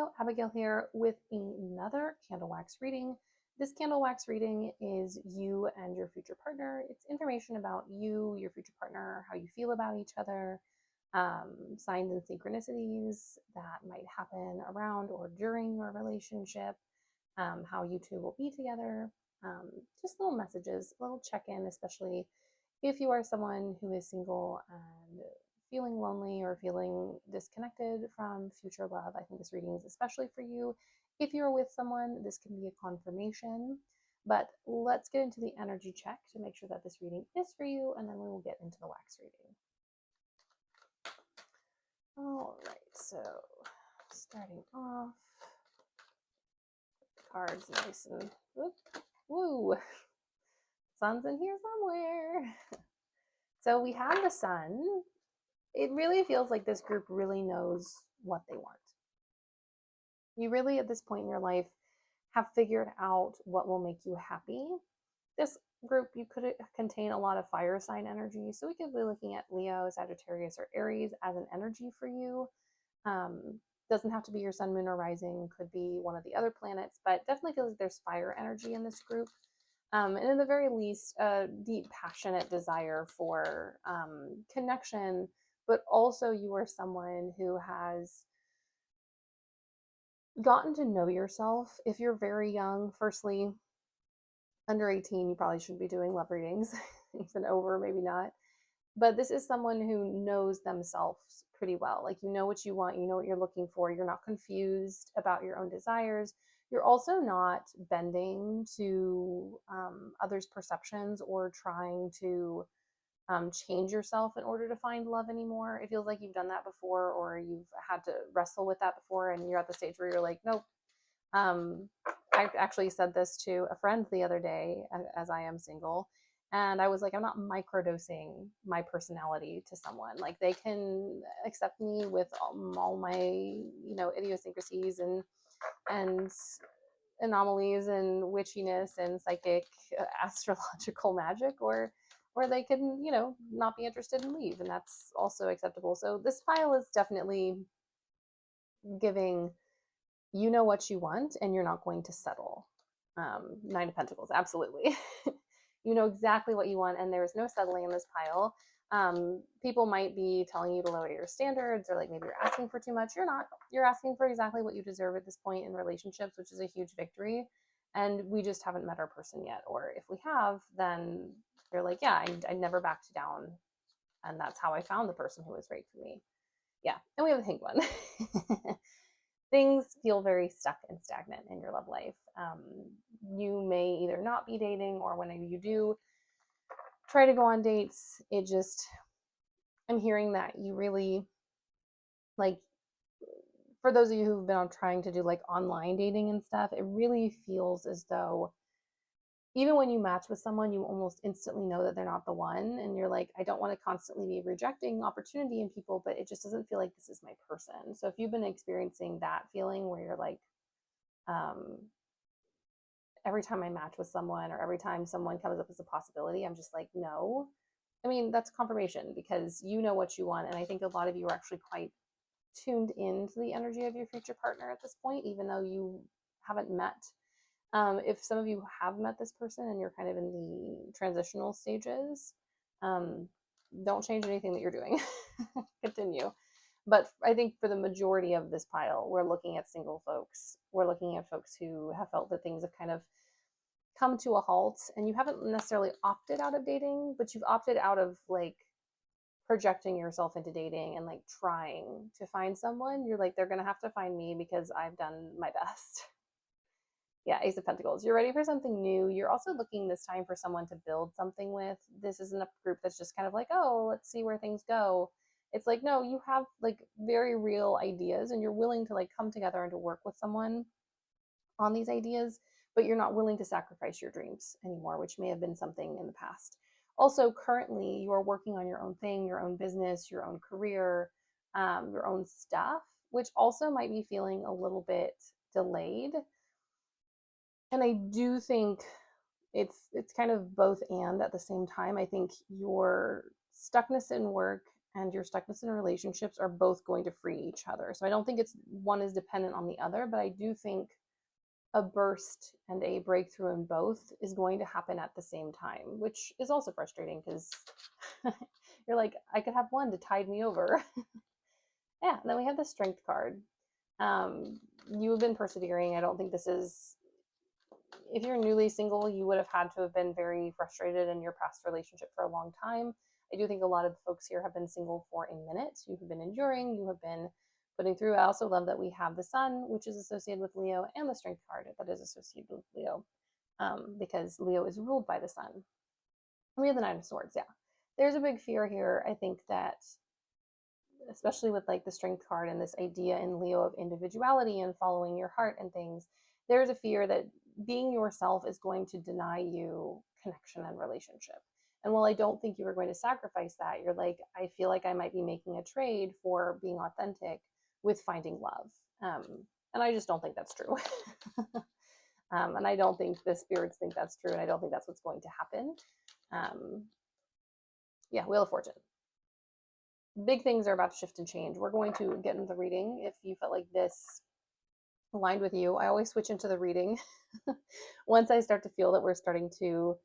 Hello, Abigail here with another candle wax reading. This candle wax reading is you and your future partner. It's information about you, your future partner, how you feel about each other, signs and synchronicities that might happen around or during your relationship, how you two will be together, um, just little messages, a little check in, especially if you are someone who is single and feeling lonely or feeling disconnected from future love. I think this reading is especially for you. If you're with someone, this can be a confirmation. But let's get into the energy check to make sure that this reading is for you, and then we will get into the wax reading. All right, so starting off, cards nice and whoop, woo, sun's in here somewhere. So we have the sun. It really feels like this group really knows what they want. You really, at this point in your life, have figured out what will make you happy. This group, you could contain a lot of fire sign energy. So we could be looking at Leo, Sagittarius, or Aries as an energy for you. Doesn't have to be your sun, moon, or rising. Could be one of the other planets, but definitely feels like there's fire energy in this group. And in the very least, a deep, passionate desire for connection, but also you are someone who has gotten to know yourself. If you're very young, firstly, under 18, you probably shouldn't be doing love readings, even over, maybe not. But this is someone who knows themselves pretty well. Like, you know what you want, you know what you're looking for, you're not confused about your own desires. You're also not bending to others' perceptions or trying to change yourself in order to find love anymore. It feels like you've done that before, or you've had to wrestle with that before, and you're at the stage where you're like, nope. I actually said this to a friend the other day, as I am single, and I was like, I'm not microdosing my personality to someone. Like, they can accept me with all my, idiosyncrasies and anomalies and witchiness and psychic astrological magic, or they can, not be interested and leave, and that's also acceptable. So this file is definitely giving, you know what you want and you're not going to settle. Nine of Pentacles, absolutely. You know exactly what you want, and there's no settling in this pile. People might be telling you to lower your standards, or like maybe you're asking for too much. You're not. You're asking for exactly what you deserve at this point in relationships, which is a huge victory. And we just haven't met our person yet. Or if we have, then they're like, yeah, I never backed down. And that's how I found the person who was right for me. Yeah. And we have the Hanged One. Things feel very stuck and stagnant in your love life. You may either not be dating, or when you do try to go on dates, I'm hearing that you really, like, for those of you who've been on trying to do like online dating and stuff, it really feels as though even when you match with someone, you almost instantly know that they're not the one. And you're like, I don't want to constantly be rejecting opportunity in people, but it just doesn't feel like this is my person. So if you've been experiencing that feeling where you're like, um, every time I match with someone or every time someone comes up as a possibility, I'm just like, no. I mean, that's confirmation because you know what you want. And I think a lot of you are actually quite tuned into the energy of your future partner at this point, even though you haven't met. If some of you have met this person and you're kind of in the transitional stages, don't change anything that you're doing. Continue. But I think for the majority of this pile, we're looking at single folks. We're looking at folks who have felt that things have kind of come to a halt, and you haven't necessarily opted out of dating, but you've opted out of like projecting yourself into dating and like trying to find someone. You're like, they're gonna have to find me because I've done my best. Yeah, Ace of Pentacles. You're ready for something new. You're also looking this time for someone to build something with. This isn't a group that's just kind of like, oh, let's see where things go. It's like, no, you have like very real ideas, and you're willing to like come together and to work with someone on these ideas, but you're not willing to sacrifice your dreams anymore, which may have been something in the past. Also, currently, you are working on your own thing, your own business, your own career, your own stuff, which also might be feeling a little bit delayed. And I do think it's kind of both and at the same time. I think your stuckness in work and your stuckness in relationships are both going to free each other. So I don't think it's one is dependent on the other, but I do think a burst and a breakthrough in both is going to happen at the same time, which is also frustrating because you're like, I could have one to tide me over. Yeah, and then we have the strength card. You have been persevering. I don't think this is, if you're newly single, you would have had to have been very frustrated in your past relationship for a long time. I do think a lot of the folks here have been single for a minute. You have been enduring, you have been putting through. I also love that we have the sun, which is associated with Leo, and the strength card that is associated with Leo, because Leo is ruled by the sun. We have the Nine of Swords, yeah. There's a big fear here, I think, that especially with like the strength card and this idea in Leo of individuality and following your heart and things, there's a fear that being yourself is going to deny you connection and relationship. And while I don't think you are going to sacrifice that, you're like, I feel like I might be making a trade for being authentic with finding love. And I just don't think that's true. And I don't think the spirits think that's true. And I don't think that's what's going to happen. Yeah, Wheel of Fortune. Big things are about to shift and change. We're going to get into the reading. If you felt like this aligned with you, I always switch into the reading once I start to feel that we're starting to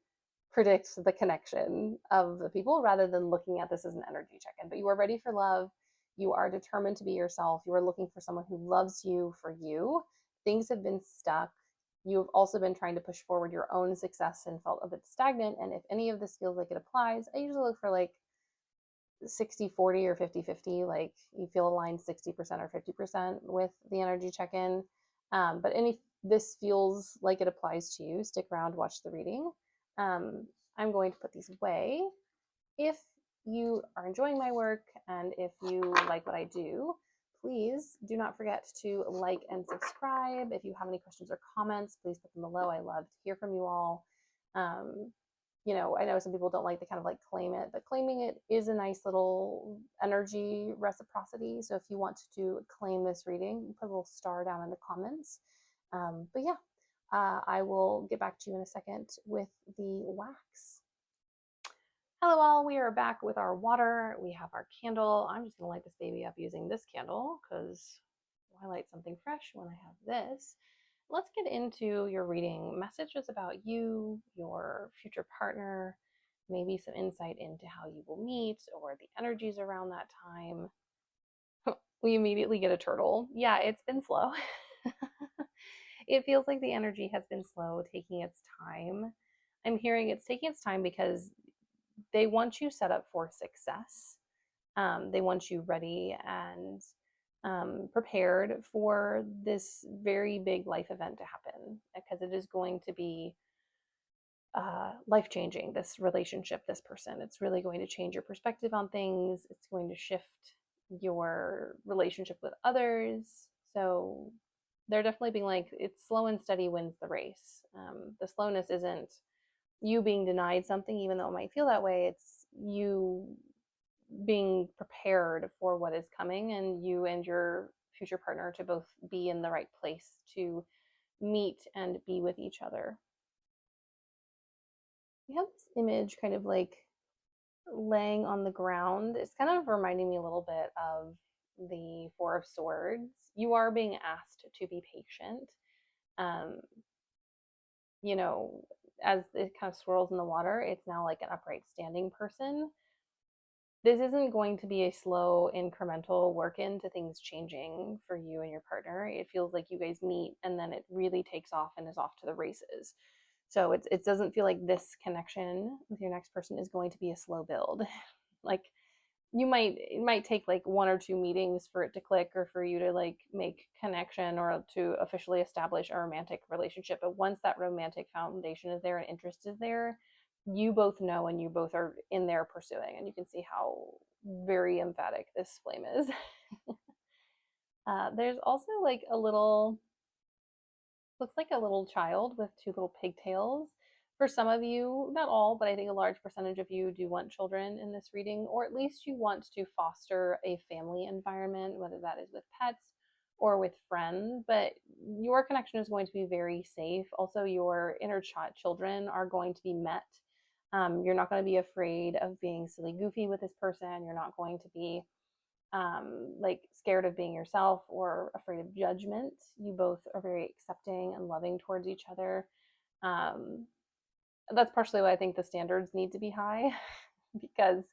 predict the connection of the people rather than looking at this as an energy check-in. But you are ready for love. You are determined to be yourself. You are looking for someone who loves you for you. Things have been stuck. You've also been trying to push forward your own success and felt a bit stagnant. And if any of this feels like it applies, I usually look for like 60-40 or 50-50, like you feel aligned 60% or 50% with the energy check-in. But any this feels like it applies to you, stick around, watch the reading. I'm going to put these away. If you are enjoying my work and if you like what I do, please do not forget to like and subscribe. If you have any questions or comments, please put them below. I love to hear from you all. I know some people don't like to kind of like claim it, but claiming it is a nice little energy reciprocity. So if you want to claim this reading, put a little star down in the comments. But yeah, I will get back to you in a second with the wax. Hello all, we are back with our water. We have our candle. I'm just gonna light this baby up using this candle because why light something fresh when I have this? Let's get into your reading. Messages about you, your future partner, maybe some insight into how you will meet or the energies around that time. We immediately get a turtle. Yeah, it's been slow. It feels like the energy has been slow, taking its time. I'm hearing it's taking its time because they want you set up for success. They want you ready and prepared for this very big life event to happen because it is going to be life changing. This relationship, this person, it's really going to change your perspective on things. It's going to shift your relationship with others. So they're definitely being like, it's slow and steady wins the race. The slowness isn't you being denied something, even though it might feel that way. It's you being prepared for what is coming and you and your future partner to both be in the right place to meet and be with each other. We have this image kind of like laying on the ground. It's kind of reminding me a little bit of the Four of Swords. You are being asked to be patient. As it kind of swirls in the water, it's now like an upright standing person. This isn't going to be a slow incremental work into things changing for you and your partner. It feels like you guys meet and then it really takes off and is off to the races. So it doesn't feel like this connection with your next person is going to be a slow build. Like it might take like one or two meetings for it to click or for you to like make connection or to officially establish a romantic relationship. But once that romantic foundation is there and interest is there, you both know and you both are in there pursuing, and you can see how very emphatic this flame is. There's also like looks like a little child with two little pigtails. For some of you, not all, but I think a large percentage of you do want children in this reading, or at least you want to foster a family environment, whether that is with pets or with friends. But your connection is going to be very safe. Also, your inner children are going to be met You're not going to be afraid of being silly goofy with this person. You're not going to be like scared of being yourself or afraid of judgment. You both are very accepting and loving towards each other. Um, that's partially why I think the standards need to be high because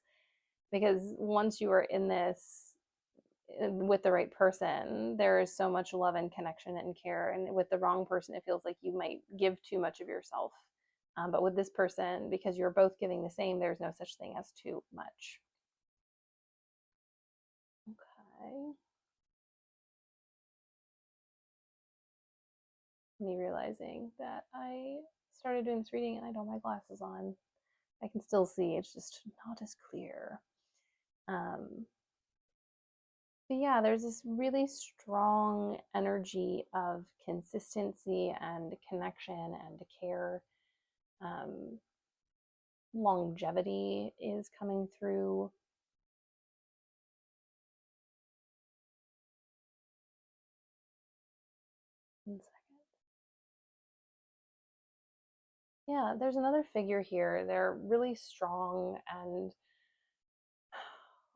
once you are in this with the right person, there is so much love and connection and care. And with the wrong person, it feels like you might give too much of yourself. But with this person, because you're both giving the same, there's no such thing as too much. Okay. Me realizing that I started doing this reading and I don't have my glasses on. I can still see, it's just not as clear. But yeah, there's this really strong energy of consistency and connection and care. Um, Longevity is coming through. One second. Yeah, there's another figure here. They're really strong and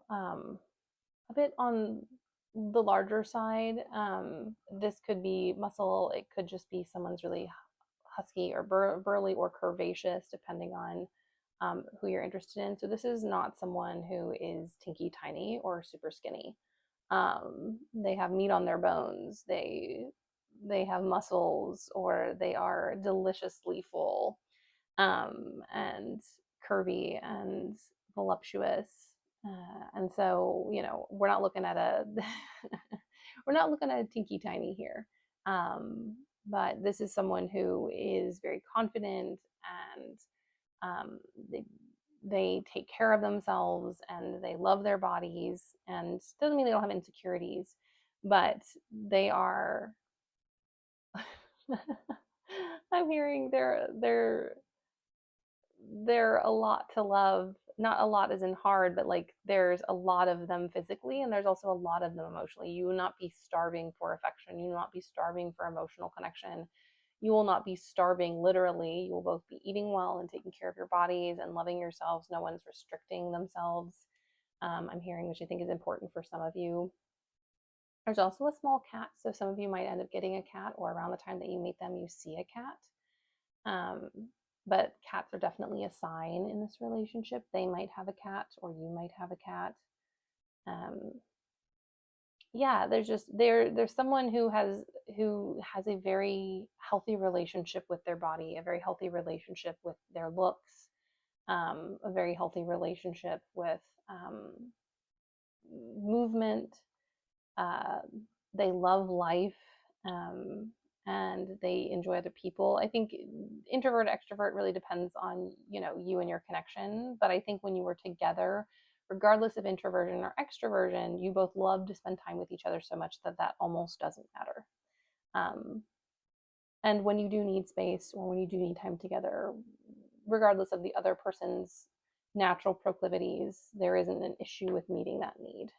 um, a bit on the larger side. This could be muscle, it could just be someone's really husky or burly or curvaceous, depending on who you're interested in. So this is not someone who is tinky tiny or super skinny. They have meat on their bones. They have muscles, or they are deliciously full and curvy and voluptuous. And so, we're not looking at a we're not looking at a tinky tiny here. Um, but this is someone who is very confident and um, they they take care of themselves and they love their bodies, and doesn't mean they don't have insecurities, but they are I'm hearing they're a lot to love. Not a lot as in hard, but like there's a lot of them physically, and there's also a lot of them emotionally. You will not be starving for affection. You will not be starving for emotional connection. You will not be starving literally. You will both be eating well and taking care of your bodies and loving yourselves. No one's restricting themselves. I'm hearing, which I think is important for some of you. There's also a small cat, so some of you might end up getting a cat, or around the time that you meet them, you see a cat. Um, but cats are definitely a sign in this relationship. They might have a cat, or you might have a cat. Um, yeah, there's someone who has a very healthy relationship with their body, a very healthy relationship with their looks, a very healthy relationship with movement. Uh, they love life. Um, and they enjoy other people. I think introvert extrovert really depends on you and your connection. But I think when you were together, regardless of introversion or extroversion, you both love to spend time with each other so much that that almost doesn't matter. Um, and when you do need space, or when you do need time together, regardless of the other person's natural proclivities, there isn't an issue with meeting that need.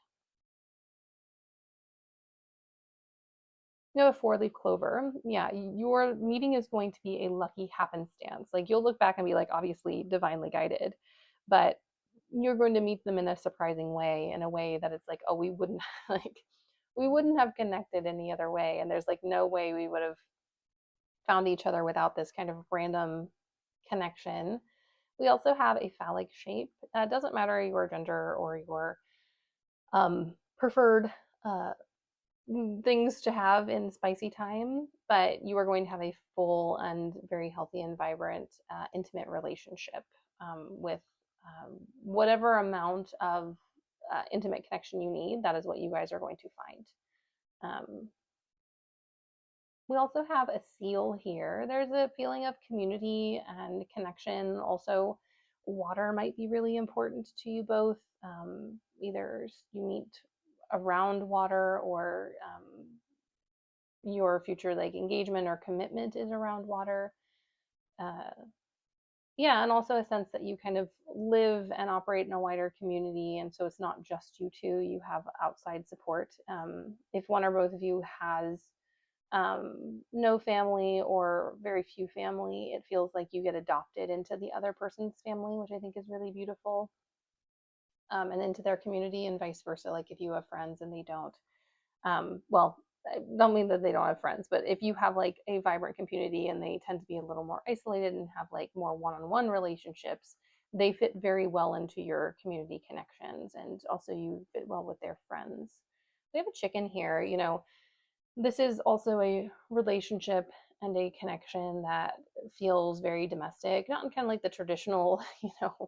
You know, a four-leaf clover. Yeah, your meeting is going to be a lucky happenstance. Like, you'll look back and be like, obviously divinely guided, but you're going to meet them in a surprising way, in a way that it's like, oh, we wouldn't like we wouldn't have connected any other way, and there's like no way we would have found each other without this kind of random connection. We also have a phallic shape. It doesn't matter your gender or your preferred uh, things to have in spicy time, but you are going to have a full and very healthy and vibrant, intimate relationship with whatever amount of intimate connection you need. That is what you guys are going to find. Um, we also have a seal here. There's a feeling of community and connection. Also, water might be really important to you both. Either you meet around water, or your future like engagement or commitment is around water. Uh, yeah, and also a sense that you kind of live and operate in a wider community, and so it's not just you two. You have outside support. If one or both of you has no family or very few family, it feels like you get adopted into the other person's family, which I think is really beautiful, and into their community, and vice versa. Like if you have friends and they don't, well, I don't mean that they don't have friends, but if you have like a vibrant community and they tend to be a little more isolated and have like more one-on-one relationships, they fit very well into your community connections, and also you fit well with their friends. We have a chicken here, this is also a relationship and a connection that feels very domestic, not in kind of like the traditional,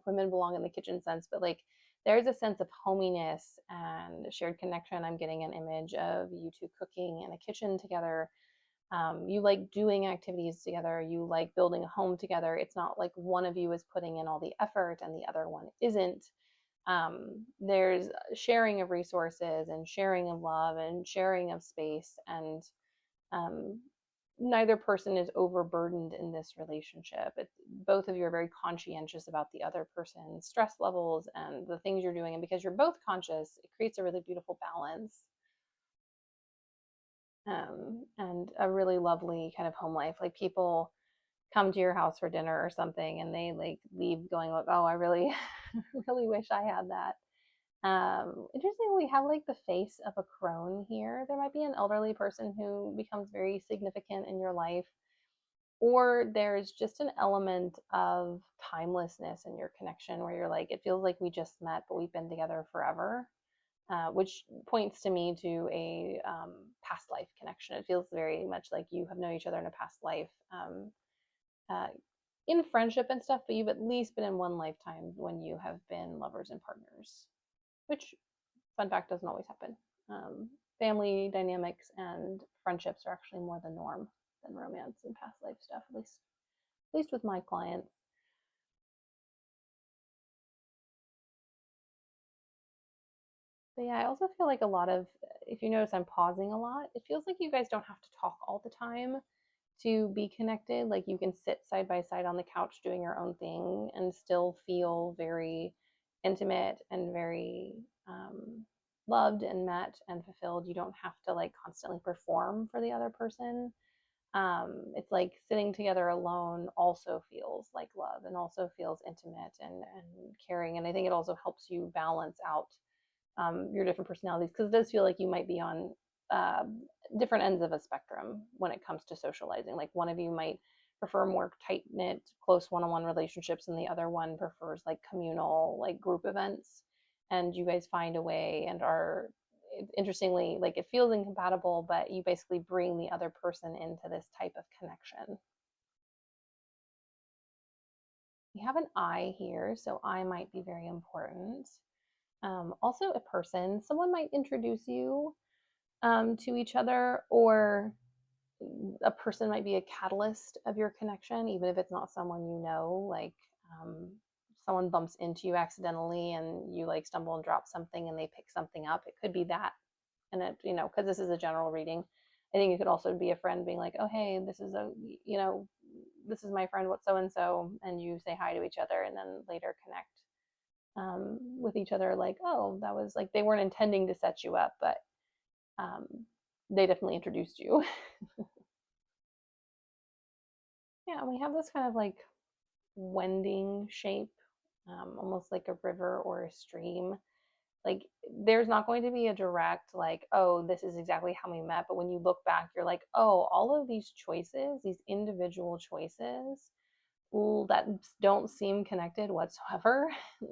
women belong in the kitchen sense, but like there's a sense of hominess and shared connection. I'm getting an image of you two cooking in a kitchen together. You like doing activities together. You like building a home together. It's not like one of you is putting in all the effort and the other one isn't. There's sharing of resources and sharing of love and sharing of space, and um, neither person is overburdened in this relationship. Both of you are very conscientious about the other person's stress levels and the things you're doing, and because you're both conscious, it creates a really beautiful balance, and a really lovely kind of home life. Like people come to your house for dinner or something and they like leave going like, oh, I really really wish I had that. Interestingly, we have like the face of a crone here. There might be an elderly person who becomes very significant in your life, or there's just an element of timelessness in your connection where you're like, it feels like we just met, but we've been together forever, which points to me to a past life connection. It feels very much like you have known each other in a past life, uh, in friendship and stuff, but you've at least been in one lifetime when you have been lovers and partners, which, fun fact, doesn't always happen. Family dynamics and friendships are actually more the norm than romance and past life stuff, at least with my clients. But yeah, I also feel like a lot of, if you notice, I'm pausing a lot. It feels like you guys don't have to talk all the time to be connected. Like you can sit side by side on the couch doing your own thing and still feel very intimate and very loved and met and fulfilled. You don't have to like constantly perform for the other person. It's like sitting together alone also feels like love and also feels intimate and caring. And I think it also helps you balance out your different personalities, because it does feel like you might be on uh, different ends of a spectrum when it comes to socializing. Like one of you might prefer more tight knit, close one on one relationships, and the other one prefers like communal, like group events. And you guys find a way and are, interestingly, like it feels incompatible, but you basically bring the other person into this type of connection. We have an I here, so I might be very important. Also, a person, someone might introduce you to each other, or a person might be a catalyst of your connection, even if it's not someone you know. Like um, someone bumps into you accidentally and you like stumble and drop something and they pick something up. It could be that. And it, because this is a general reading, I think it could also be a friend being like, oh, hey, this is my friend, what so and so. And you say hi to each other and then later connect with each other. Like, oh, that was like they weren't intending to set you up, but um, they definitely introduced you. Yeah, we have this kind of like wending shape, almost like a river or a stream. Like there's not going to be a direct like, oh, this is exactly how we met. But when you look back, you're like, oh, all of these choices, these individual choices that don't seem connected whatsoever,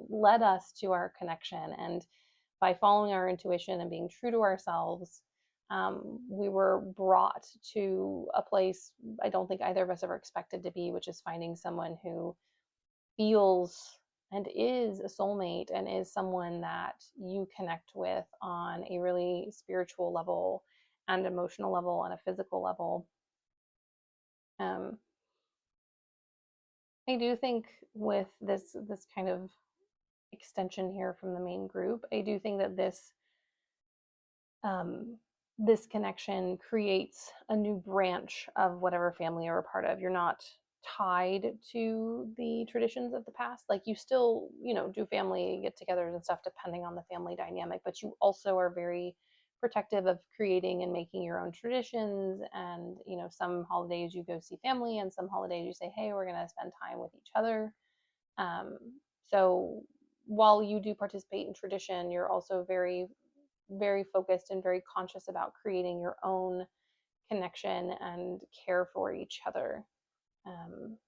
led us to our connection. And by following our intuition and being true to ourselves, we were brought to a place I don't think either of us ever expected to be, which is finding someone who feels and is a soulmate and is someone that you connect with on a really spiritual level and emotional level and a physical level. Um, I do think with this kind of extension here from the main group, I do think that um, this connection creates a new branch of whatever family you're a part of. You're not tied to the traditions of the past. Like you still, do family get-togethers and stuff depending on the family dynamic, but you also are very protective of creating and making your own traditions. And, some holidays you go see family, and some holidays you say, hey, we're going to spend time with each other. Um, so while you do participate in tradition, you're also very, very focused and very conscious about creating your own connection and care for each other. Um,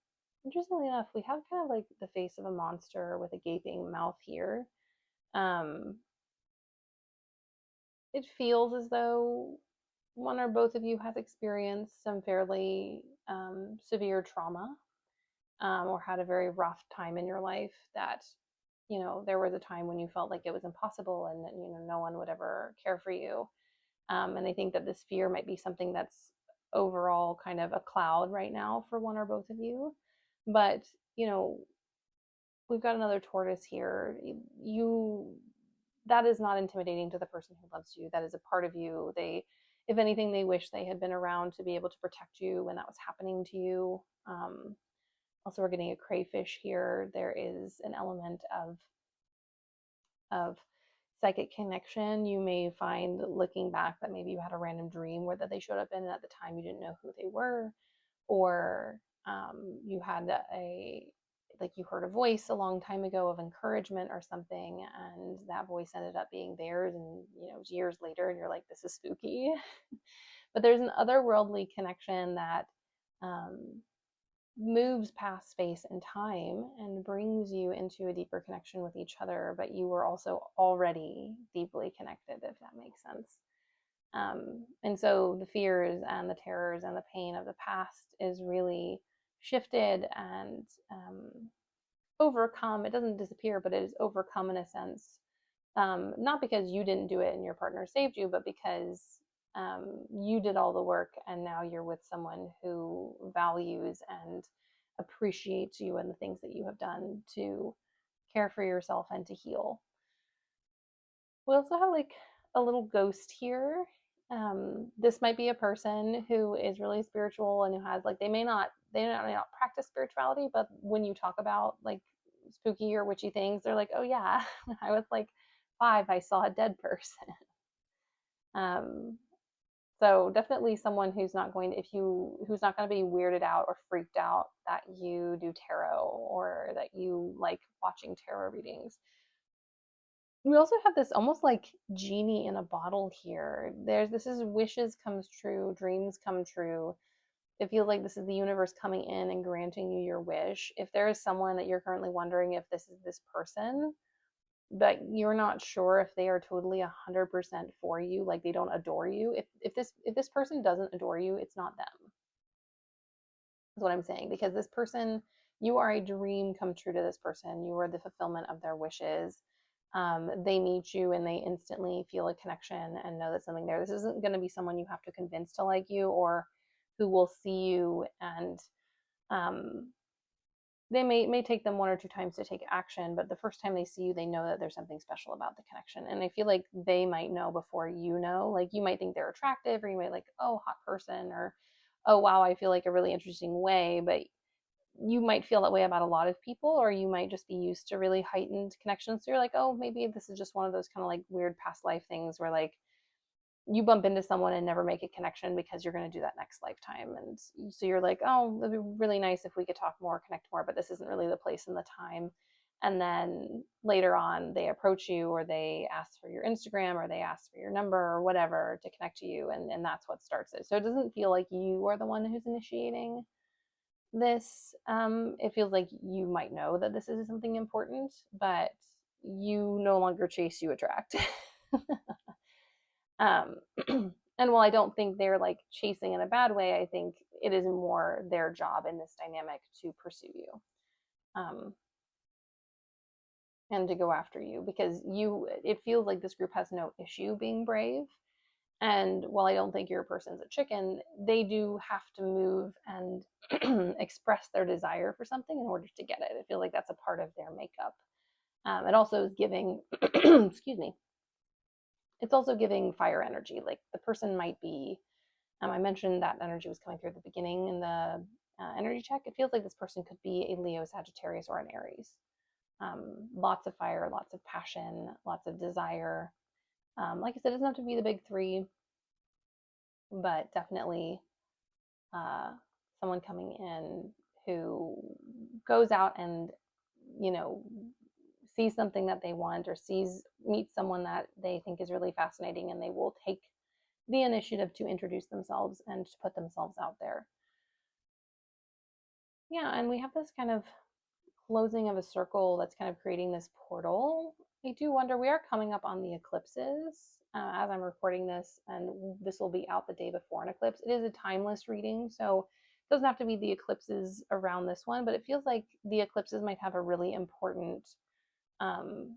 Interestingly enough, we have kind of like the face of a monster with a gaping mouth here. Um, it feels as though one or both of you has experienced some fairly severe trauma, or had a very rough time in your life that, there was a time when you felt like it was impossible and that, no one would ever care for you. And I think that this fear might be something that's overall kind of a cloud right now for one or both of you. But, you know, we've got another tortoise here. That is not intimidating to the person who loves you. That is a part of you. If anything, they wish they had been around to be able to protect you when that was happening to you. Also, we're getting a crayfish here. There is an element of psychic connection. You may find, looking back, that maybe you had a random dream where that they showed up in, and at the time you didn't know who they were, or you had like you heard a voice a long time ago of encouragement or something, and that voice ended up being theirs, and years later, and you're like, this is spooky. But there's an otherworldly connection that um, moves past space and time and brings you into a deeper connection with each other, but you were also already deeply connected, if that makes sense. And so the fears and the terrors and the pain of the past is really shifted and overcome. It doesn't disappear, but it is overcome in a sense. Not because you didn't do it and your partner saved you, but because you did all the work, and now you're with someone who values and appreciates you and the things that you have done to care for yourself and to heal. We also have like a little ghost here. This might be a person who is really spiritual and who has like, they may not practice spirituality, but when you talk about like spooky or witchy things, they're like, oh yeah, when I was like 5, I saw a dead person. um, so definitely someone who's not going to, who's not going to be weirded out or freaked out that you do tarot or that you like watching tarot readings. We also have this almost like genie in a bottle here. This is wishes comes true, dreams come true. It feels like this is the universe coming in and granting you your wish. If there is someone that you're currently wondering if this is this person, but you're not sure if they are totally 100% for you, like they don't adore you. If this person doesn't adore you, it's not them. Is what I'm saying, because this person, you are a dream come true to this person. You are the fulfillment of their wishes. They meet you and they instantly feel a connection and know that something there. This isn't going to be someone you have to convince to like you, or who will see you and um, they may take them 1 or 2 times to take action, but the first time they see you, they know that there's something special about the connection. And I feel like they might know before you know. Like you might think they're attractive, or you might like, oh, hot person, or oh wow, I feel like a really interesting way. But you might feel that way about a lot of people, or you might just be used to really heightened connections. So you're like, oh, maybe this is just one of those kind of like weird past life things where like you bump into someone and never make a connection because you're going to do that next lifetime. And so you're like, oh, it'd be really nice if we could talk more, connect more, but this isn't really the place and the time. And then later on, they approach you, or they ask for your Instagram, or they ask for your number or whatever to connect to you. And that's what starts it. So it doesn't feel like you are the one who's initiating this. It feels like you might know that this is something important, but you no longer chase, you attract. Um, and while I don't think they're like chasing in a bad way, I think it is more their job in this dynamic to pursue you, um, and to go after you, because it feels like this group has no issue being brave. And while I don't think your person's a chicken, they do have to move and express their desire for something in order to get it. I feel like that's a part of their makeup. It also is giving, excuse me, it's also giving fire energy. Like the person might be, I mentioned that energy was coming through at the beginning in the energy check. It feels like this person could be a Leo, Sagittarius, or an Aries. Lots of fire, lots of passion, lots of desire. Like I said, it doesn't have to be the big three, but definitely uh, someone coming in who goes out and, you know, sees something that they want or meets someone that they think is really fascinating, and they will take the initiative to introduce themselves and to put themselves out there. Yeah, and we have this kind of closing of a circle that's kind of creating this portal. I do wonder, we are coming up on the eclipses as I'm recording this, and this will be out the day before an eclipse. It is a timeless reading, so it doesn't have to be the eclipses around this one, but it feels like the eclipses might have a really important um,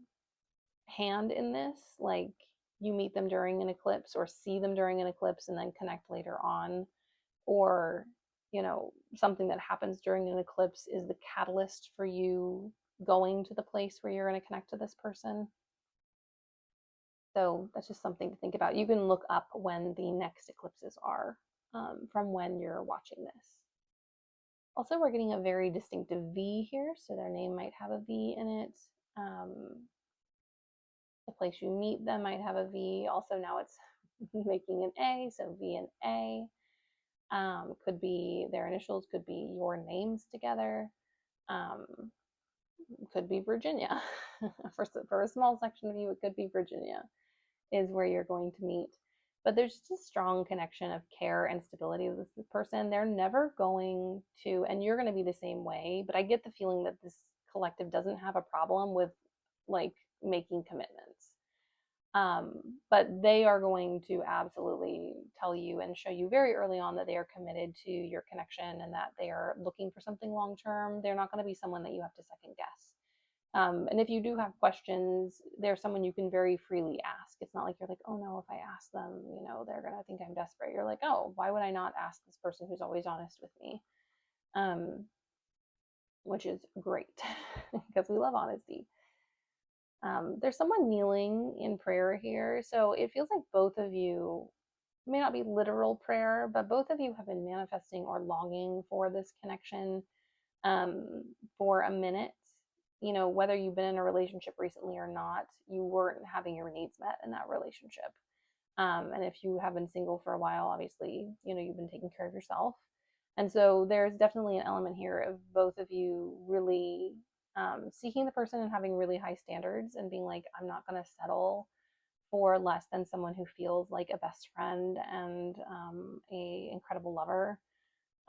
hand in this. Like, you meet them during an eclipse or see them during an eclipse and then connect later on, or something that happens during an eclipse is the catalyst for you going to the place where you're going to connect to this person. So that's just something to think about. You can look up when the next eclipses are, from when you're watching this. Also, we're getting a very distinctive V here, so their name might have a V in it. The place you meet them might have a V. Also, now it's making an A, so V and A. Could be their initials, could be your names together. Um, could be Virginia. For a small section of you, it could be Virginia is where you're going to meet. But there's just a strong connection of care and stability with this person. They're never going to, and you're going to be the same way, but I get the feeling that this collective doesn't have a problem with like making commitments. But they are going to absolutely tell you and show you very early on that they are committed to your connection and that they are looking for something long term. They're not going to be someone that you have to second guess. And if you do have questions, there's someone you can very freely ask. It's not like you're like, oh no, if I ask them, they're going to think I'm desperate. You're like, oh, why would I not ask this person who's always honest with me? Um, which is great because we love honesty. There's someone kneeling in prayer here. So it feels like both of you, may not be literal prayer, but both of you have been manifesting or longing for this connection um, for a minute. Whether you've been in a relationship recently or not, you weren't having your needs met in that relationship. And if you have been single for a while, obviously, you've been taking care of yourself. And so there's definitely an element here of both of you really seeking the person and having really high standards and being like, I'm not going to settle for less than someone who feels like a best friend and a incredible lover.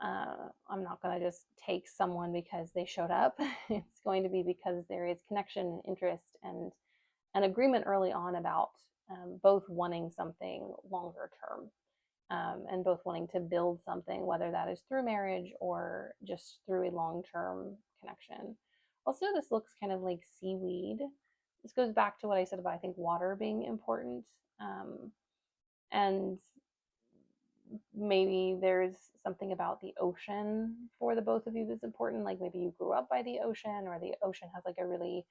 I'm not going to just take someone because they showed up. It's going to be because there is connection, interest, and an agreement early on about both wanting something longer term, and both wanting to build something, whether that is through marriage or just through a long term connection. Also, this looks kind of like seaweed. This goes back to what I said about, I think, water being important. And maybe there's something about the ocean for the both of you that's important. Like maybe you grew up by the ocean, or the ocean has like a really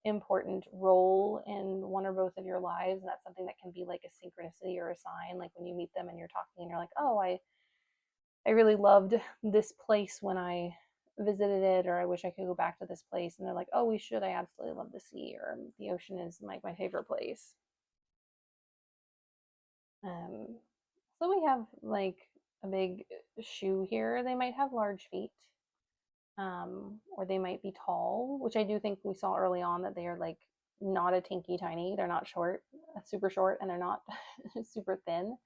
important role in one or both of your lives, and that's something that can be like a synchronicity or a sign. Like when you meet them and you're talking and you're like, oh, I really loved this place when I visited it, or I wish I could go back to this place. And they're like, oh, we should. I absolutely love the sea, or the ocean is like my favorite place. So we have like a big shoe here. They might have large feet, or they might be tall, which I do think we saw early on that they are like not a tinky tiny. They're not short, super short, and they're not super thin.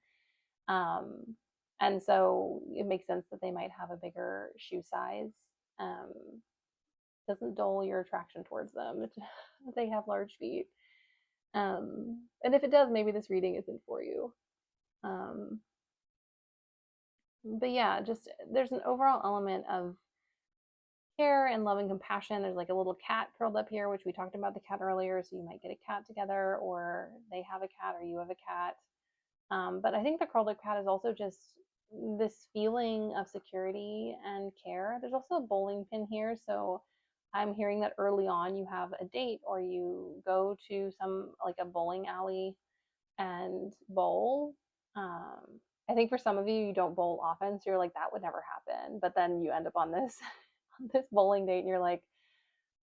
Um, and so it makes sense that they might have a bigger shoe size. Um, doesn't dull your attraction towards them. They have large feet. And if it does, maybe this reading isn't for you. Um, but yeah, just there's an overall element of care and love and compassion. There's like a little cat curled up here, which we talked about the cat earlier. So you might get a cat together, or they have a cat, or you have a cat. But I think the curled up cat is also just this feeling of security and care. There's also a bowling pin here. So I'm hearing that early on you have a date, or you go to some like a bowling alley and bowl. I think for some of you, you don't bowl often, so you're like, that would never happen. But then you end up on this this bowling date, and you're like,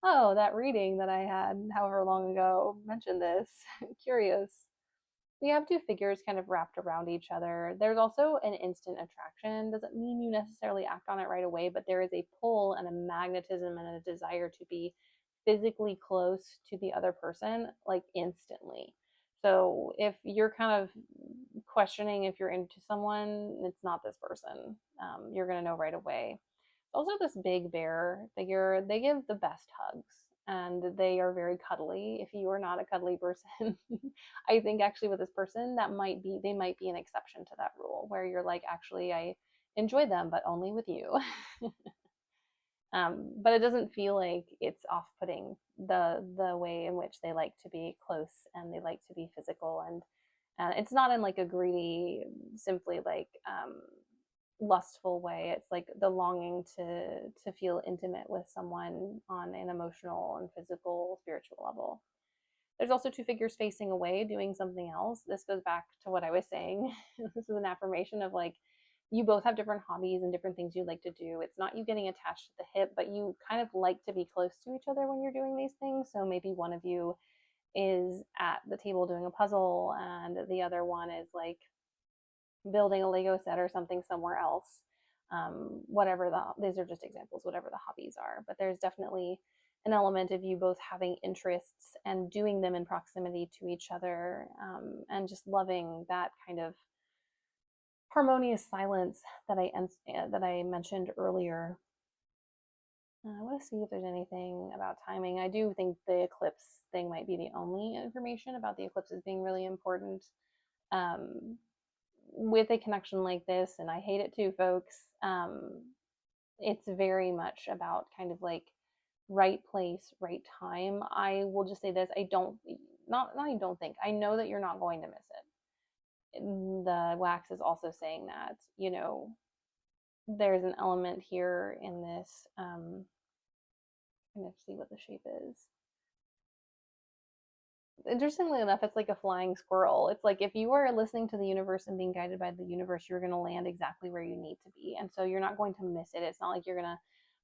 oh, that reading that I had however long ago mentioned this. Curious. We have two figures kind of wrapped around each other. There's also an instant attraction. Doesn't mean you necessarily act on it right away, but there is a pull and a magnetism and a desire to be physically close to the other person, like instantly. So if you're kind of questioning if you're into someone, it's not this person. You're going to know right away. Also, this big bear figure, they give the best hugs and they are very cuddly. If you are not a cuddly person, I think actually with this person, they might be an exception to that rule where you're like, actually, I enjoy them, but only with you. But it doesn't feel like it's off-putting the way in which they like to be close and they like to be physical, and it's not in like a greedy, simply like lustful way. It's like the longing to feel intimate with someone on an emotional and physical, spiritual level. There's also two figures facing away doing something else. This goes back to what I was saying. This is an affirmation of like, you both have different hobbies and different things you like to do. It's not you getting attached to the hip, but you kind of like to be close to each other when you're doing these things. So maybe one of you is at the table doing a puzzle and the other one is like building a Lego set or something somewhere else. Whatever these are just examples, whatever the hobbies are. But there's definitely an element of you both having interests and doing them in proximity to each other, and just loving that kind of harmonious silence that I mentioned earlier. I want to see if there's anything about timing. I do think the eclipse thing might be the only information about the eclipses being really important. Um, with a connection like this, and I hate it too, folks, it's very much about kind of like right place, right time. I will just say this: I don't, not I don't think, I know that you're not going to miss it. The wax is also saying that, there's an element here in this. Let's see what the shape is. Interestingly enough, it's like a flying squirrel. It's like if you are listening to the universe and being guided by the universe, you're going to land exactly where you need to be. And so you're not going to miss it. It's not like you're going to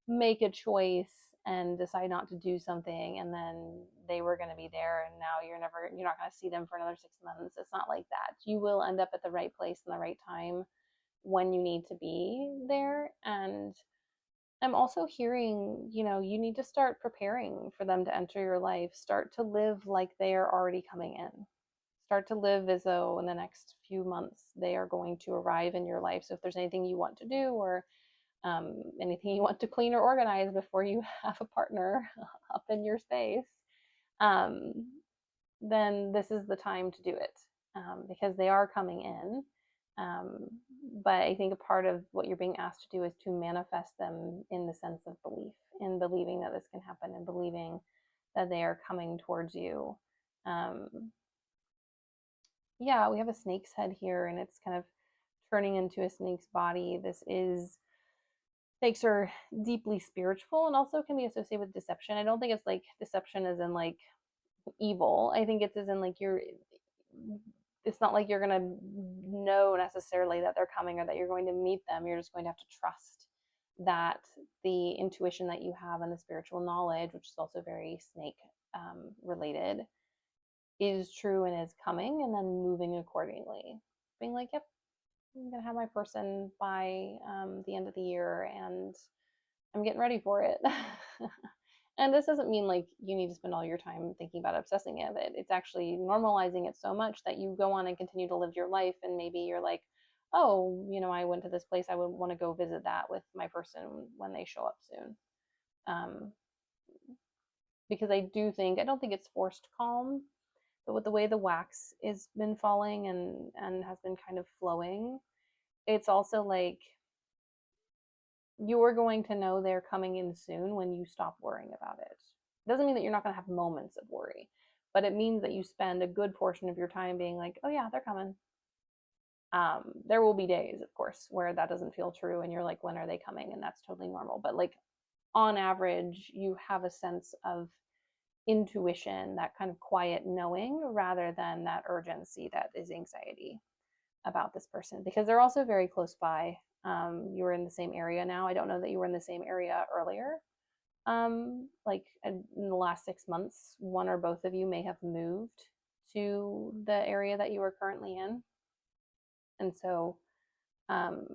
make a choice and decide not to do something and then they were going to be there and now you're not going to see them for another 6 months. It's not like that. You will end up at the right place and the right time when you need to be there. And I'm also hearing, you need to start preparing for them to enter your life. Start to live like they are already coming in. Start to live as though in the next few months they are going to arrive in your life. So if there's anything you want to do or anything you want to clean or organize before you have a partner up in your space, um, then this is the time to do it, because they are coming in. Um, but I think a part of what you're being asked to do is to manifest them in the sense of belief, in believing that this can happen and believing that they are coming towards you. Um, yeah, we have a snake's head here and it's kind of turning into a snake's body. Snakes are deeply spiritual and also can be associated with deception. I don't think it's like deception as in like evil. I think it's as in like it's not like you're going to know necessarily that they're coming or that you're going to meet them. You're just going to have to trust that the intuition that you have and the spiritual knowledge, which is also very snake related, is true and is coming, and then moving accordingly. Being like, yep, I'm going to have my person by the end of the year and I'm getting ready for it. And this doesn't mean like you need to spend all your time thinking about obsessing of it. It's actually normalizing it so much that you go on and continue to live your life. And maybe you're like, oh, I went to this place. I would want to go visit that with my person when they show up soon. Um, because I don't think it's forced calm, but with the way the wax has been falling and has been kind of flowing, it's also like you're going to know they're coming in soon when you stop worrying about it. It doesn't mean that you're not going to have moments of worry, but it means that you spend a good portion of your time being like, oh yeah, they're coming. There will be days, of course, where that doesn't feel true and you're like, when are they coming? And that's totally normal. But like on average, you have a sense of intuition, that kind of quiet knowing, rather than that urgency that is anxiety about this person, because they're also very close by. You were in the same area now. I don't know that you were in the same area earlier. Like in the last 6 months, one or both of you may have moved to the area that you are currently in. And so um,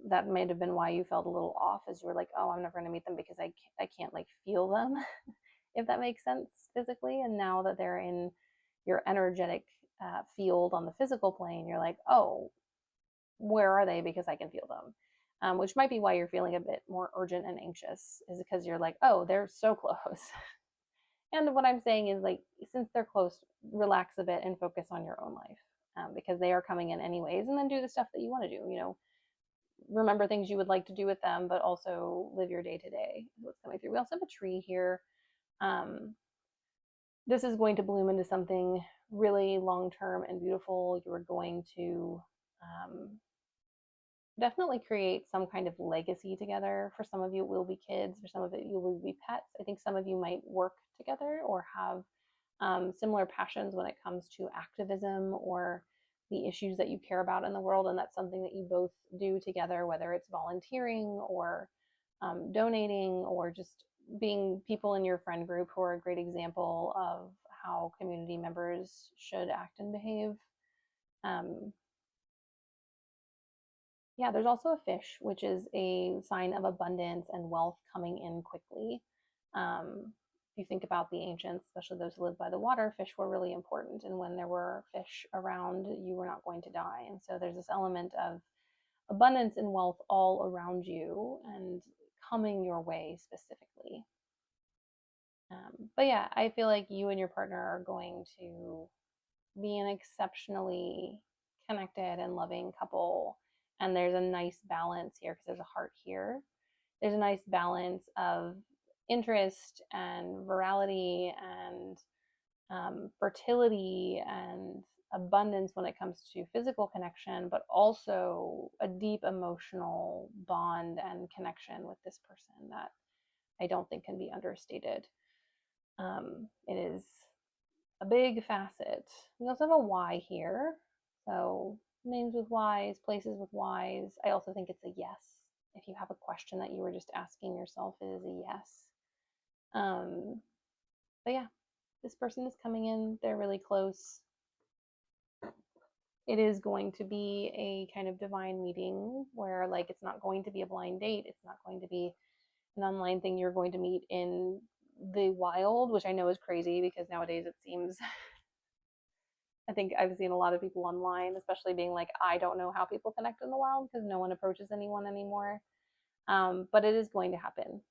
that might have been why you felt a little off, as you were like, oh, I'm never going to meet them because I can't like feel them, if that makes sense physically. And now that they're in your energetic field on the physical plane, you're like, oh, where are they? Because I can feel them. Which might be why you're feeling a bit more urgent and anxious, is because you're like, oh, they're so close. And what I'm saying is, like, since they're close, relax a bit and focus on your own life, because they are coming in anyways, and then do the stuff that you want to do. Remember things you would like to do with them, but also live your day to day. What's coming through? We also have a tree here. Um, this is going to bloom into something really long term and beautiful. You are going to definitely create some kind of legacy together. For some of you, it will be kids. For some of it, you will be pets. I think some of you might work together or have similar passions when it comes to activism or the issues that you care about in the world. And that's something that you both do together, whether it's volunteering or donating or just being people in your friend group who are a great example of how community members should act and behave. Yeah, there's also a fish, which is a sign of abundance and wealth coming in quickly. If you think about the ancients, especially those who lived by the water, fish were really important. And when there were fish around, you were not going to die. And so there's this element of abundance and wealth all around you and coming your way specifically. But yeah, I feel like you and your partner are going to be an exceptionally connected and loving couple. And there's a nice balance here because there's a heart here. There's a nice balance of interest and virality and fertility and abundance when it comes to physical connection, but also a deep emotional bond and connection with this person that I don't think can be understated. It is a big facet. We also have a Y here. So names with Y's, places with Y's. I also think it's a yes. If you have a question that you were just asking yourself, it is a yes. But yeah, this person is coming in. They're really close. It is going to be a kind of divine meeting where, like, it's not going to be a blind date. It's not going to be an online thing you're going to meet in the wild, which I know is crazy because nowadays it seems I think I've seen a lot of people online, especially being like, I don't know how people connect in the wild because no one approaches anyone anymore. But it is going to happen.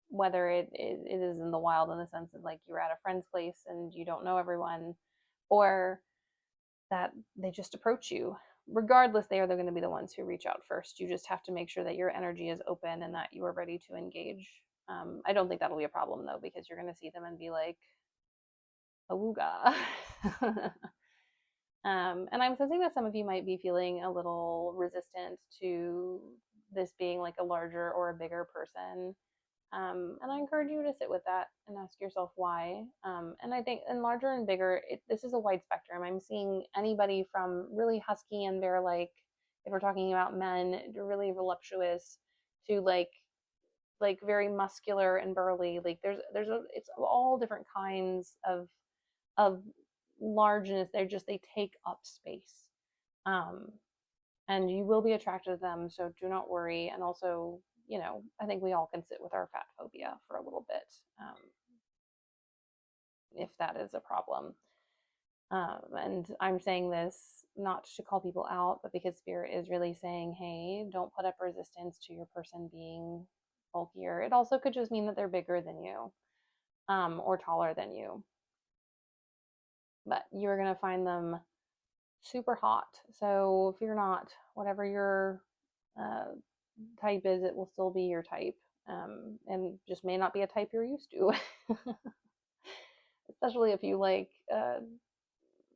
Whether it is in the wild in the sense of like you're at a friend's place and you don't know everyone, or that they just approach you. Regardless, they're going to be the ones who reach out first. You just have to make sure that your energy is open and that you are ready to engage. I don't think that'll be a problem though, because you're going to see them and be like, awooga. And I'm sensing that some of you might be feeling a little resistant to this being like a larger or a bigger person. And I encourage you to sit with that and ask yourself why. And I think in larger and bigger, this is a wide spectrum. I'm seeing anybody from really husky and bear like, if we're talking about men, to really voluptuous to like very muscular and burly. Like it's all different kinds of largeness. They take up space. And you will be attracted to them, so do not worry. And also, I think we all can sit with our fat phobia for a little bit, if that is a problem. And I'm saying this not to call people out, but because Spirit is really saying, hey, don't put up resistance to your person being bulkier. It also could just mean that they're bigger than you, or taller than you. But you're going to find them super hot. So fear not, whatever your type is, it will still be your type, and just may not be a type you're used to. Especially if you like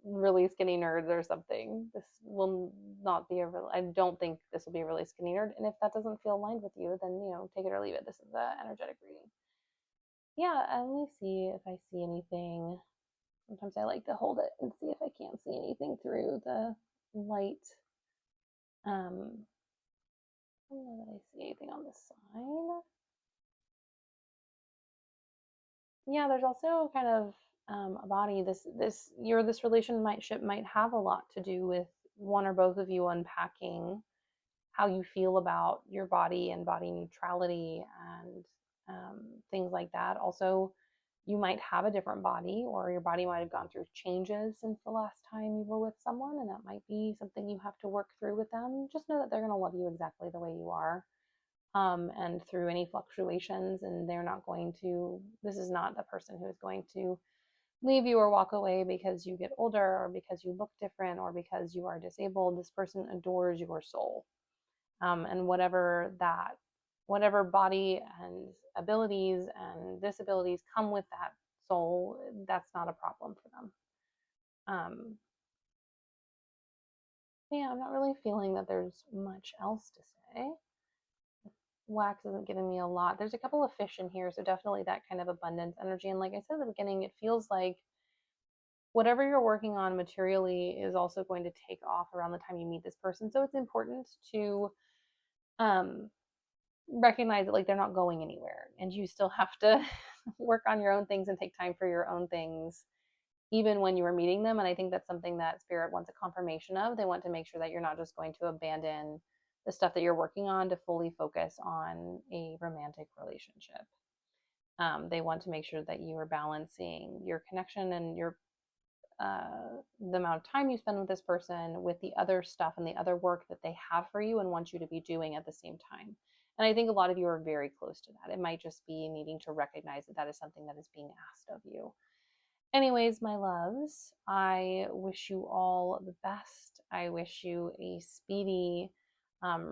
really skinny nerds or something. This will not be I don't think this will be a really skinny nerd. And if that doesn't feel aligned with you, then take it or leave it. This is the energetic reading. Yeah, let me see if I see anything. Sometimes I like to hold it and see if I can't see anything through the light. I don't know that I see anything on this side. Yeah, there's also kind of a body. This relationship might have a lot to do with one or both of you unpacking how you feel about your body and body neutrality and things like that. Also, you might have a different body, or your body might have gone through changes since the last time you were with someone, and that might be something you have to work through with them. Just know that they're going to love you exactly the way you are, and through any fluctuations, and they're not going to, this is not the person who is going to leave you or walk away because you get older or because you look different or because you are disabled. This person adores your soul, and whatever body and abilities and disabilities come with that soul, that's not a problem for them. Yeah, I'm not really feeling that there's much else to say. Wax isn't giving me a lot. There's a couple of fish in here, so definitely that kind of abundance energy. And like I said at the beginning, it feels like whatever you're working on materially is also going to take off around the time you meet this person. So it's important to um, recognize that like they're not going anywhere, and you still have to work on your own things and take time for your own things, even when you are meeting them. And I think that's something that spirit wants a confirmation of. They want to make sure that you're not just going to abandon the stuff that you're working on to fully focus on a romantic relationship. They want to make sure that you are balancing your connection and your the amount of time you spend with this person with the other stuff and the other work that they have for you and want you to be doing at the same time. And I think a lot of you are very close to that. It might just be needing to recognize that that is something that is being asked of you. Anyways, my loves, I wish you all the best. I wish you a speedy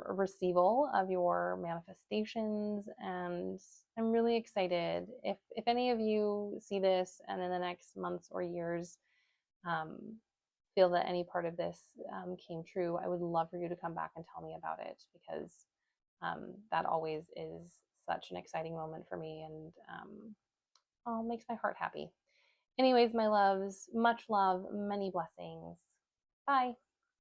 receival of your manifestations, and I'm really excited. If any of you see this and in the next months or years um, feel that any part of this came true, I would love for you to come back and tell me about it, because that always is such an exciting moment for me, and makes my heart happy. Anyways, my loves, much love, many blessings. Bye.